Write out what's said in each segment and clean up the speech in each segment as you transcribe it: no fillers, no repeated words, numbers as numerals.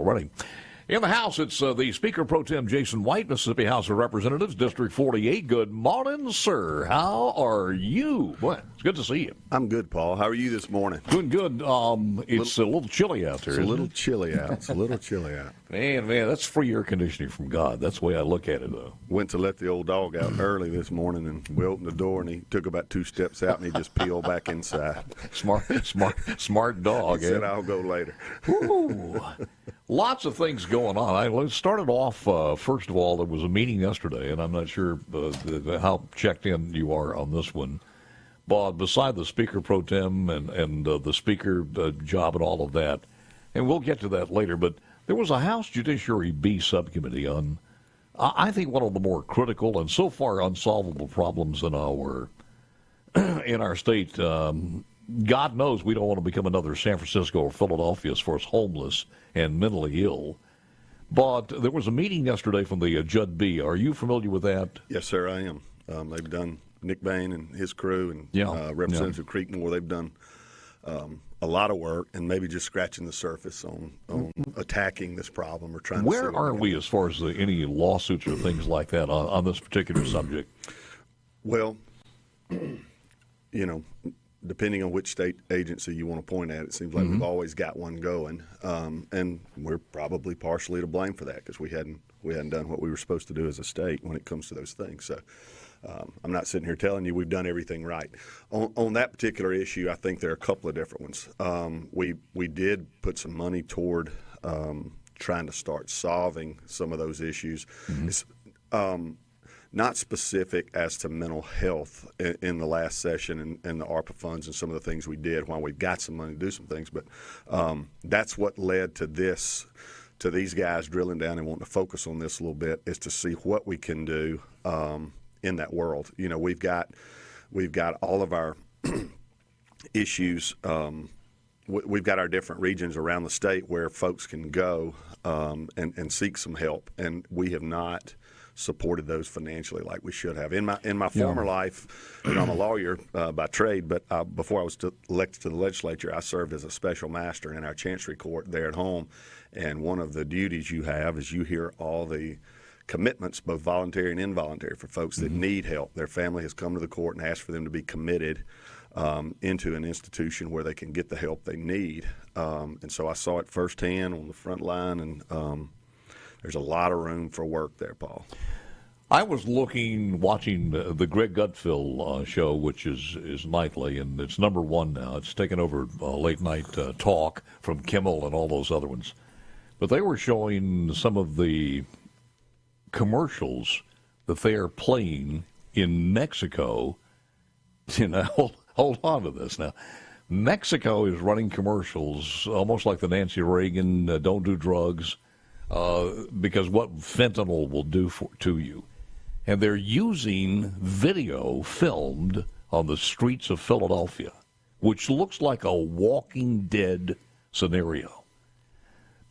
Already. In the House, it's the Speaker Pro Tem Jason White, Mississippi House of Representatives, District 48. Good morning, sir. How are you? Boy, it's good to see you. I'm good, Paul. How are you this morning? Doing good. It's a little chilly out there. It's a little chilly out. It's a little chilly out. Man, that's free air conditioning from God. That's the way I look at it, though. Went to let the old dog out early this morning, and we opened the door, and he took about 2 steps out, and he just peeled back inside. Smart dog. He said, "I'll go later." Ooh. Lots of things going on. Let's start it off, first of all, there was a meeting yesterday, and I'm not sure how checked in you are on this one. But beside the Speaker Pro Tem and the Speaker job and all of that, and we'll get to that later, but there was a House Judiciary B subcommittee on, I think, one of the more critical and so far unsolvable problems in our state. God knows we don't want to become another San Francisco or Philadelphia as far as homeless and mentally ill. But there was a meeting yesterday from the Judd B. Are you familiar with that? Yes, sir, I am. They've done Nick Bain and his crew and Representative Creekmore. They've done a lot of work and maybe just scratching the surface on attacking this problem or trying to see. Where are we as far as any lawsuits or things like that on this particular subject? Well, depending on which state agency you want to point at, it seems like we've always got one going, and we're probably partially to blame for that because we hadn't done what we were supposed to do as a state when it comes to those things. So I'm not sitting here telling you we've done everything right. On that particular issue, I think there are a couple of different ones. We did put some money toward trying to start solving some of those issues. It's, not specific as to mental health in the last session and the ARPA funds and some of the things we did while we've got some money to do some things. But that's what led to these guys drilling down and wanting to focus on this a little bit, is to see what we can do in that world. We've got all of our issues. We've got our different regions around the state where folks can go and seek some help, and we have not supported those financially like we should have. In my former life, I'm a lawyer by trade, but before I was elected to the legislature, I served as a special master in our Chancery Court there at home. And one of the duties you have is you hear all the commitments, both voluntary and involuntary, for folks that need help. Their family has come to the court and asked for them to be committed into an institution where they can get the help they need. And so I saw it firsthand on the front line, and there's a lot of room for work there, Paul. I was watching the Greg Gutfeld show, which is nightly, and it's number one now. It's taken over late night talk from Kimmel and all those other ones. But they were showing some of the commercials that they are playing in Mexico. Hold on to this now. Mexico is running commercials almost like the Nancy Reagan "Don't do drugs." Because what fentanyl will do to you. And they're using video filmed on the streets of Philadelphia, which looks like a Walking Dead scenario.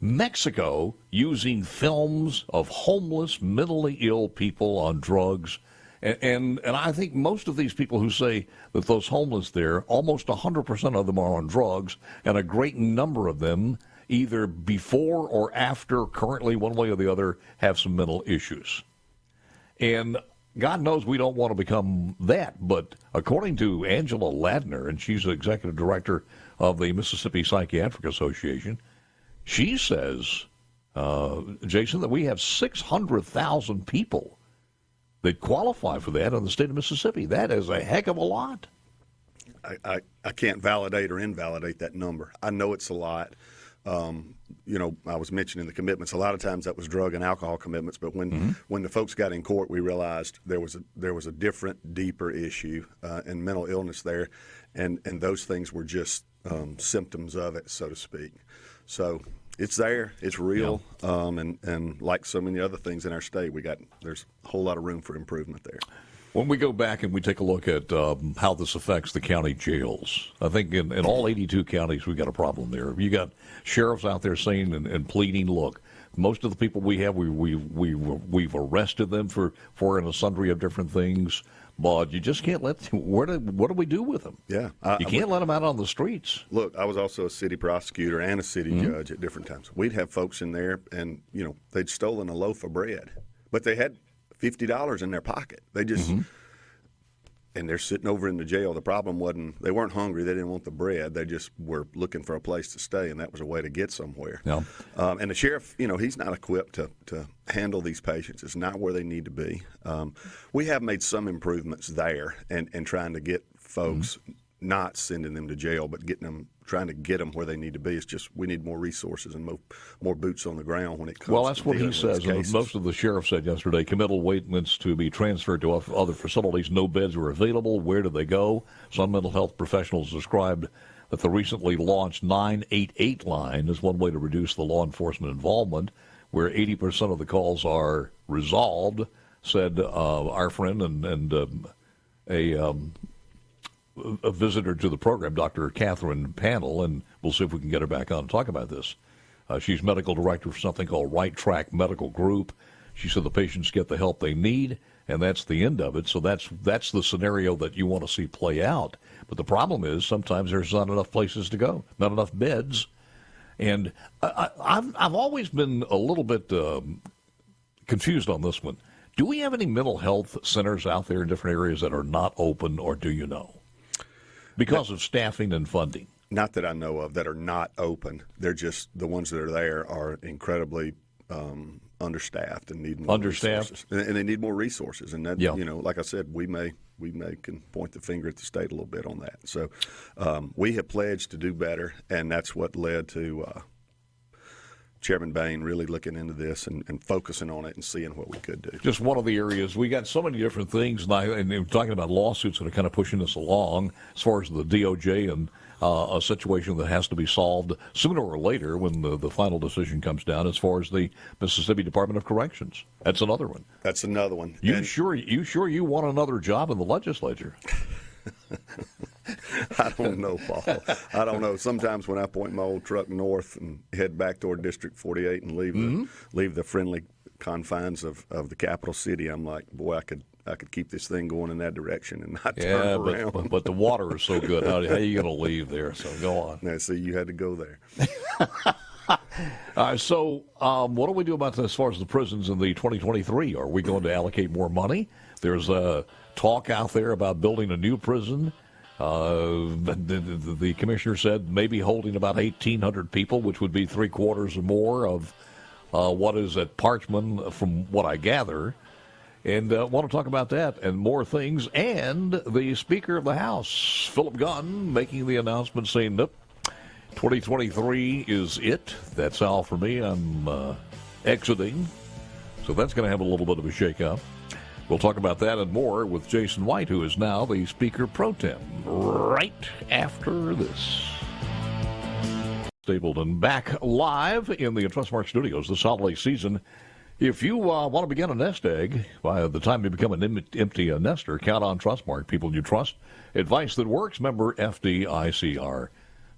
Mexico using films of homeless, mentally ill people on drugs. And I think most of these people who say that those homeless there, almost 100% of them are on drugs, and a great number of them either before or after, currently one way or the other, have some mental issues. And God knows we don't want to become that, but according to Angela Ladner, and she's the executive director of the Mississippi Psychiatric Association, she says, Jason, that we have 600,000 people that qualify for that in the state of Mississippi. That is a heck of a lot. I can't validate or invalidate that number. I know it's a lot. I was mentioning the commitments. A lot of times that was drug and alcohol commitments, but when the folks got in court, we realized there was a different, deeper issue and mental illness there, and those things were just symptoms of it, so to speak. So it's there, it's real, and like so many other things in our state, there's a whole lot of room for improvement there. When we go back and we take a look at how this affects the county jails, I think in all 82 counties we got a problem there. You got sheriffs out there saying and pleading, look, most of the people we have, we've arrested them for a sundry of different things. but you just can't let. What do we do with them? Yeah, you can't let them out on the streets. Look, I was also a city prosecutor and a city judge at different times. We'd have folks in there, and they'd stolen a loaf of bread, but they had $50 in their pocket. They just and they're sitting over in the jail. The problem wasn't they weren't hungry. They didn't want the bread. They just were looking for a place to stay, and that was a way to get somewhere. Yeah. And the sheriff, he's not equipped to handle these patients. It's not where they need to be. We have made some improvements there and trying to get folks not sending them to jail, but trying to get them where they need to be. It's just we need more resources and more boots on the ground when it comes. Well, that's to what he dealing with says. And most of the sheriff said yesterday, committal waitments to be transferred to other facilities. No beds were available. Where do they go? Some mental health professionals described that the recently launched 988 line is one way to reduce the law enforcement involvement, where 80% of the calls are resolved, said our friend and a visitor to the program, Dr. Catherine Panel, and we'll see if we can get her back on and talk about this. She's medical director for something called Right Track Medical Group. She said the patients get the help they need, and that's the end of it. So that's the scenario that you want to see play out. But the problem is sometimes there's not enough places to go, not enough beds. And I've always been a little bit confused on this one. Do we have any mental health centers out there in different areas that are not open, or do you know? Because of staffing and funding. Not that I know of that are not open. They're just the ones that are there are incredibly understaffed and need more resources. And they need more resources. And that, like I said, we can point the finger at the state a little bit on that. So we have pledged to do better, and that's what led to Chairman Bain really looking into this and focusing on it and seeing what we could do. Just one of the areas. We got so many different things, and we're talking about lawsuits that are kind of pushing us along as far as the DOJ and a situation that has to be solved sooner or later when the final decision comes down as far as the Mississippi Department of Corrections. That's another one. That's another one. You sure you want another job in the legislature? I don't know, Paul. I don't know. Sometimes when I point my old truck north and head back toward District 48 and leave the friendly confines of the capital city, I'm like, boy, I could keep this thing going in that direction and not turn around. But the water is so good. How are you going to leave there? So go on. Now, see, you had to go there. So what do we do about this as far as the prisons in the 2023? Are we going to allocate more money? There's talk out there about building a new prison. The commissioner said maybe holding about 1,800 people, which would be three-quarters or more of what is at Parchman, from what I gather. And want to talk about that and more things. And the Speaker of the House, Philip Gunn, making the announcement saying, nope, 2023 is it. That's all for me. I'm exiting. So that's going to have a little bit of a shake-up. We'll talk about that and more with Jason White, who is now the Speaker Pro Tem, right after this. Stapleton back live in the Trustmark Studios this holiday season. If you want to begin a nest egg, by the time you become an empty nester, count on Trustmark, people you trust. Advice that works, member FDICR.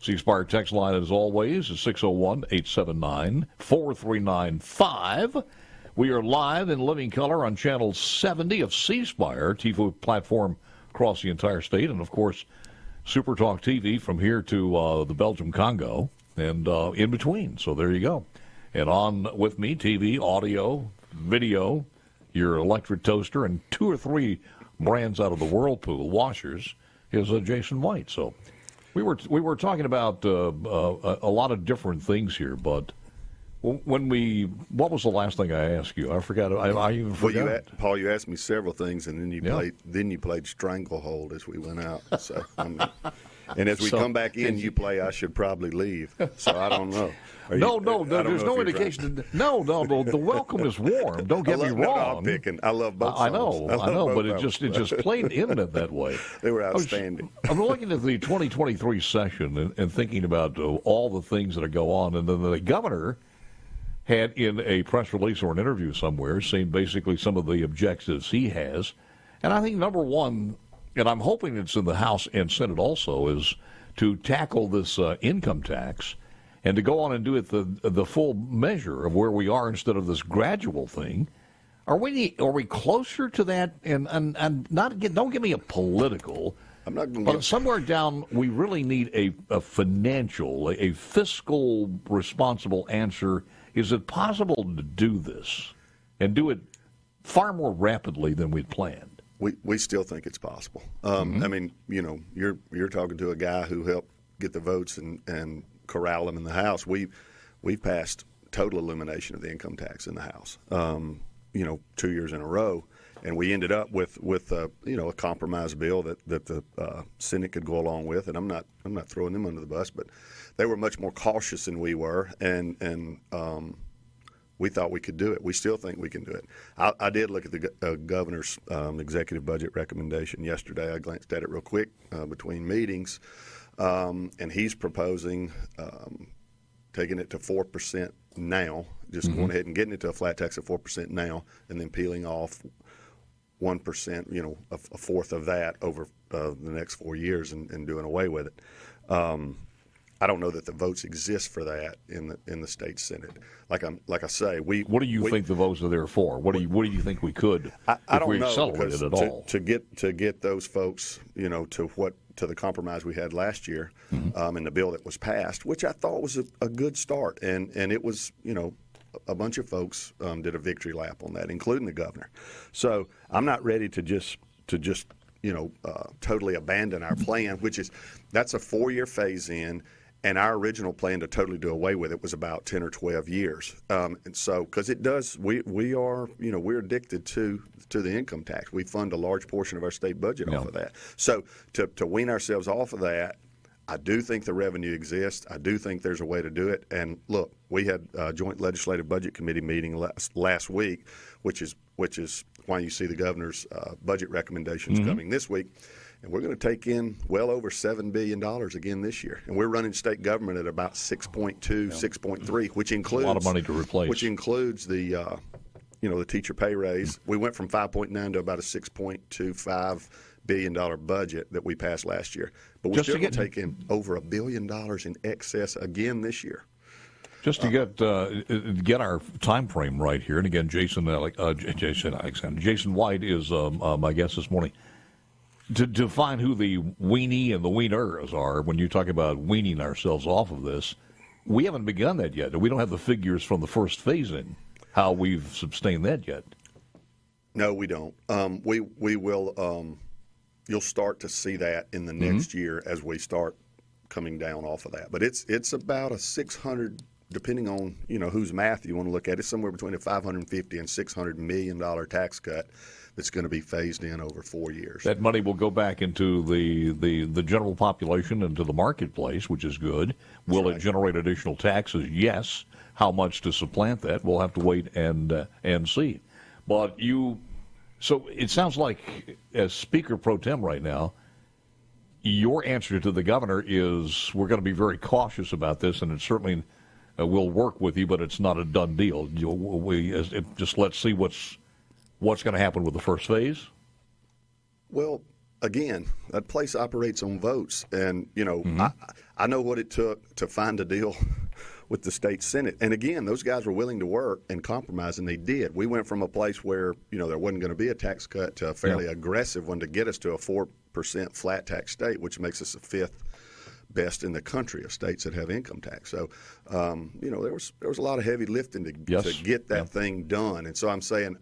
C-Spire text line, as always, is 601-879-4395. We are live in living color on Channel 70 of C-Spire, TV platform across the entire state, and, of course, SuperTalk TV from here to the Belgium Congo and in between. So there you go. And on with me, TV, audio, video, your electric toaster, and 2 or 3 brands out of the Whirlpool washers is Jason White. So we were talking about a lot of different things here, but what was the last thing I asked you? I forgot. I even forgot. Well, Paul, you asked me several things, and then you played Stranglehold as we went out. So, and as we come back in, you play I Should Probably Leave. So I don't know. There's no indication. No. The welcome is warm. Don't get me wrong. I love both songs. I know, but it just played in it that way. They were outstanding. I'm looking at the 2023 session and thinking about all the things that go on, and then the governor had in a press release or an interview somewhere saying basically some of the objectives he has. And I think number one, and I'm hoping it's in the House and Senate also, is to tackle this income tax and to go on and do it the full measure of where we are instead of this gradual thing. Are we closer to that? And don't give me a political. I'm not going. But somewhere down, we really need a financial, a fiscal responsible answer. Is it possible to do this and do it far more rapidly than we'd planned? We still think it's possible. I mean, you're talking to a guy who helped get the votes and corral them in the House. We've passed total elimination of the income tax in the House. 2 years in a row. And we ended up with a compromise bill that the Senate could go along with, and I'm not throwing them under the bus, but they were much more cautious than we were, and we thought we could do it. We still think we can do it. I did look at the governor's executive budget recommendation yesterday. I glanced at it real quick between meetings, and he's proposing taking it to 4% now, just going ahead and getting it to a flat tax of 4% now, and then peeling off 1%, a fourth of that over the next 4 years and doing away with it. I don't know that the votes exist for that in the state Senate. Like I say, What do you think the votes are there for? What do you think we could if we accelerated at all? To get those folks, to the compromise we had last year, and the bill that was passed, which I thought was a good start, and it was, a bunch of folks did a victory lap on that, including the governor. So I'm not ready to just totally abandon our plan, that's a 4-year phase in, and our original plan to totally do away with it was about 10 or 12 years. And so, because it does, we are, we're addicted to the income tax. We fund a large portion of our state budget off of that. So to wean ourselves off of that, I do think the revenue exists. I do think there's a way to do it. And look, we had a joint legislative budget committee meeting last week, which is why you see the governor's budget recommendations coming this week. And we're going to take in well over $7 billion again this year. And we're running state government at about 6.2, 6.3, which includes a lot of money to replace. Which includes the the teacher pay raise. We went from 5.9 to about a $6.25 billion budget that we passed last year. But we're still going to take in over $1 billion in excess again this year. Just to get our time frame right here, and again, Jason White is my guest this morning. To define who the weenie and the weaners are, when you talk about weaning ourselves off of this, we haven't begun that yet. We don't have the figures from the first phase in, how we've sustained that yet. No, we don't. We will. You'll start to see that in the next year as we start coming down off of that. But it's about a 600, depending on whose math you want to look at. It's somewhere between a $550 and $600 million tax cut that's going to be phased in over 4 years. That money will go back into the general population, into the marketplace, which is good. Will it generate additional taxes? Yes. How much to supplant that? We'll have to wait and see. But so it sounds like, as Speaker Pro Tem right now, your answer to the governor is we're going to be very cautious about this, and it certainly will work with you, but it's not a done deal. Just let's see what's going to happen with the first phase. Well, again, that place operates on votes, and I know what it took to find a deal with the state Senate. And again, those guys were willing to work and compromise, and they did. We went from a place where there wasn't going to be a tax cut to a fairly aggressive one to get us to a 4% flat tax state, which makes us the fifth best in the country of states that have income tax. So, there was a lot of heavy lifting to get that thing done. And so I'm saying,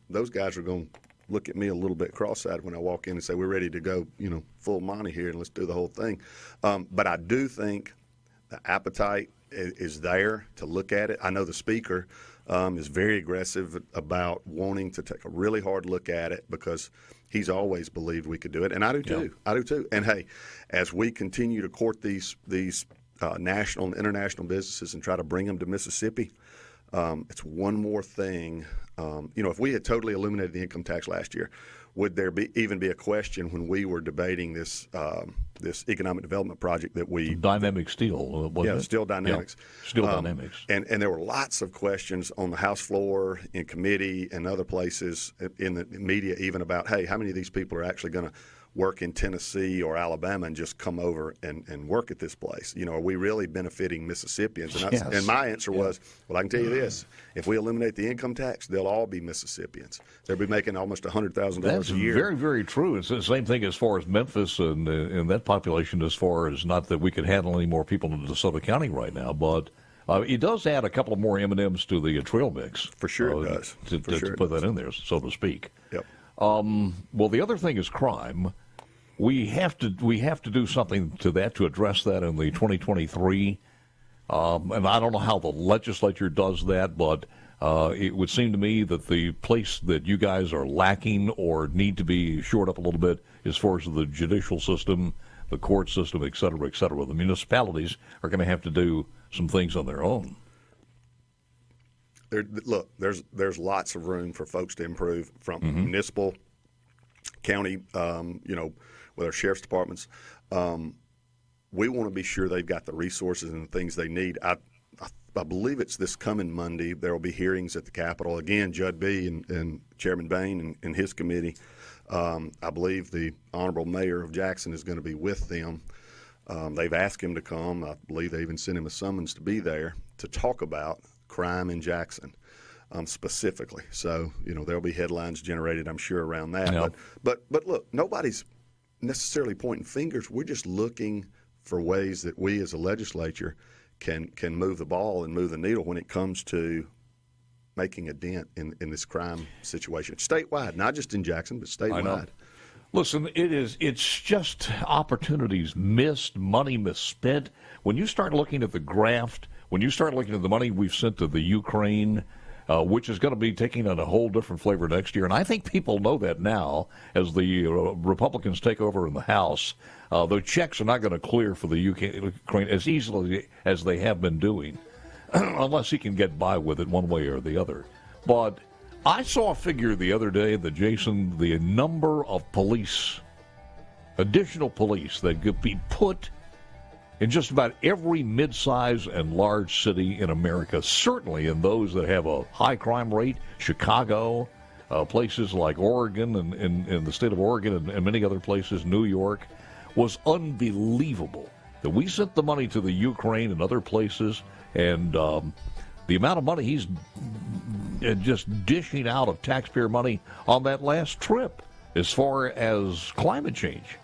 those guys are going to look at me a little bit cross-eyed when I walk in and say, we're ready to go, full Monty here, and let's do the whole thing. But I do think the appetite is there to look at it. I know the speaker is very aggressive about wanting to take a really hard look at it because he's always believed we could do it, and I do too. Yep. I do too. And hey, as we continue to court these national and international businesses and try to bring them to Mississippi, it's one more thing. If we had totally eliminated the income tax last year, would there even be a question when we were debating this economic development project that we Dynamic Steel? Steel Dynamics. Yeah, Steel Dynamics. And there were lots of questions on the House floor, in committee, and other places in the media, even about, hey, how many of these people are actually going to work in Tennessee or Alabama and just come over and work at this place? You know, are we really benefiting Mississippians? And, and my answer was, well, I can tell you this. If we eliminate the income tax, they'll all be Mississippians. They'll be making almost $100,000 a year. That's very, very true. It's the same thing as far as Memphis and that population, as far as not that we could handle any more people in DeSoto County right now, but it does add a couple of more M&Ms to the trail mix. For sure it does. To put that in there, so to speak. Yep. Well, the other thing is crime. We have to do something to that, to address that in the 2023. And I don't know how the legislature does that, but it would seem to me that the place that you guys are lacking or need to be shored up a little bit as far as the judicial system, the court system, et cetera, et cetera. The municipalities are going to have to do some things on their own. Look, there's lots of room for folks to improve from municipal, county, with our sheriff's departments. We want to be sure they've got the resources and the things they need. I believe it's this coming Monday. There will be hearings at the Capitol. Again, Judd B. and Chairman Bain and his committee. I believe the Honorable Mayor of Jackson is going to be with them. They've asked him to come. I believe they even sent him a summons to be there to talk about crime in Jackson specifically. So, there'll be headlines generated, I'm sure, around that. Yeah. But look, nobody's necessarily pointing fingers. We're just looking for ways that we as a legislature can move the ball and move the needle when it comes to making a dent in this crime situation statewide, not just in Jackson, but statewide. I know. Listen, it's just opportunities missed, money misspent. When you start looking at the graft, when you start looking at the money we've sent to the Ukraine, which is going to be taking on a whole different flavor next year, and I think people know that now as the Republicans take over in the House. The checks are not going to clear for the Ukraine as easily as they have been doing, unless he can get by with it one way or the other. But I saw a figure the other day that, Jason, the number of additional police that could be put in just about every mid-size and large city in America, certainly in those that have a high crime rate, Chicago, places like Oregon and the state of Oregon and many other places, New York, was unbelievable. That we sent the money to the Ukraine and other places, and the amount of money he's just dishing out of taxpayer money on that last trip as far as climate change.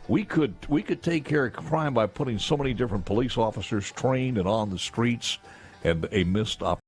We could take care of crime by putting so many different police officers trained and on the streets, and a missed opportunity.